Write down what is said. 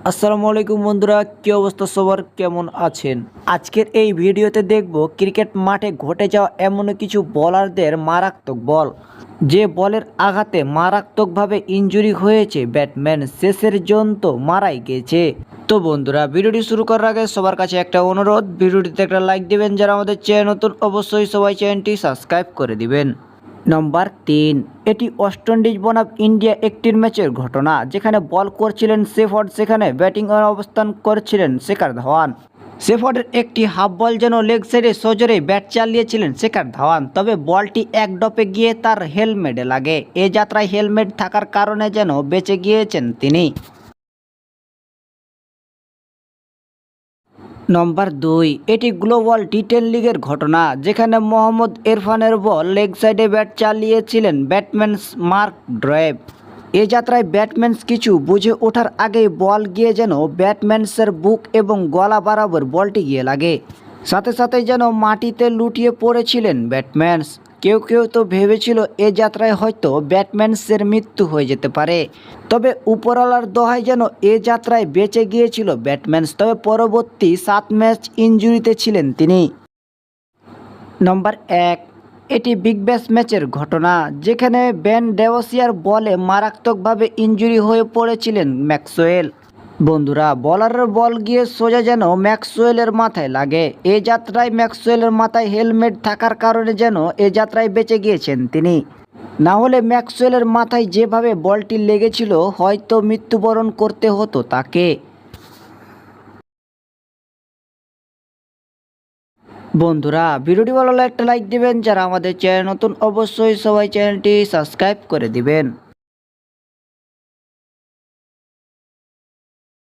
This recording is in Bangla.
আসসালামু আলাইকুম বন্ধুরা, কি অবস্থা সবার, কেমন আছেন? আজকের এই ভিডিওতে দেখব ক্রিকেট মাঠে ঘটে যাওয়া এমন কিছু বোলারদের মারাত্মক বল, যে বলের আঘাতে মারাত্মকভাবে ইনজুরি হয়েছে, ব্যাটম্যান শেষের জন্য মারাই গেছে। তো বন্ধুরা, ভিডিওটি শুরু করার আগে সবার কাছে একটা অনুরোধ, ভিডিওটিতে একটা লাইক দিবেন। যারা আমাদের চ্যানেল নতুন অবশ্যই সবাই চ্যানেলটি সাবস্ক্রাইব করে দিবেন। নম্বর 3, এটি ওয়েস্ট ইন্ডিজ বনাম ইন্ডিয়া একটির ম্যাচের ঘটনা, যেখানে বল করছিলেন শেফার্ড, সেখানে ব্যাটিং অবস্থান করছিলেন শিখর ধাওয়ান। শেফার্ডের একটি হাফ বল যেন লেগ সাইডে সজোরে ব্যাট চালিয়েছিলেন শিখর ধাওয়ান, তবে বলটি এক ডপে গিয়ে তার হেলমেটে লাগে। এ যাত্রায় হেলমেট থাকার কারণে যেন বেঁচে গিয়েছেন তিনি। নম্বর 2, এটি গ্লোবাল টি10 লিগের ঘটনা, যেখানে মোহাম্মদ ইরফানের বল লেগ সাইডে ব্যাট চালিয়েছিলেন ব্যাটম্যান মার্ক ড্রেভ। এ যাত্রায় ব্যাটম্যান কিছু বুঝে ওঠার আগেই বল গিয়ে যেন ব্যাটম্যানসের বুক এবং গলা বরাবর বলটি গিয়ে লাগে, সাথে সাথে যেন মাটিতে লুটিয়ে পড়েছিলেন ব্যাটম্যানস। কেউ কেউ তো ভেবেছিল এ যাত্রায় হয়তো ব্যাটম্যানসের মৃত্যু হয়ে যেতে পারে, তবে উপরওয়ালার দোহায় যেন এ যাত্রায় বেঁচে গিয়েছিল ব্যাটম্যানস, তবে পরবর্তী 7 ম্যাচ ইনজুরিতে ছিলেন তিনি। নম্বর 1, এটি বিগ ব্যাশ ম্যাচের ঘটনা, যেখানে বেন ডেভোসিয়ার বলে মারাত্মকভাবে ইনজুরি হয়ে পড়েছিলেন ম্যাক্সওয়েল। বন্ধুরা, বলারের বল গিয়ে সোজা যেন ম্যাক্সওয়েলের মাথায় লাগে। এ যাত্রায় ম্যাক্সওয়েলের মাথায় হেলমেট থাকার কারণে যেন এ যাত্রায় বেঁচে গিয়েছেন তিনি, না হলে ম্যাক্সওয়েলের মাথায় যেভাবে বলটি লেগেছিল হয়তো মৃত্যুবরণ করতে হতো তাকে। বন্ধুরা, ভিডিওটি ভালো লাগলে একটা লাইক দিবেন। যারা আমাদের চ্যানেল নতুন অবশ্যই সবাই চ্যানেলটি সাবস্ক্রাইব করে দিবেন।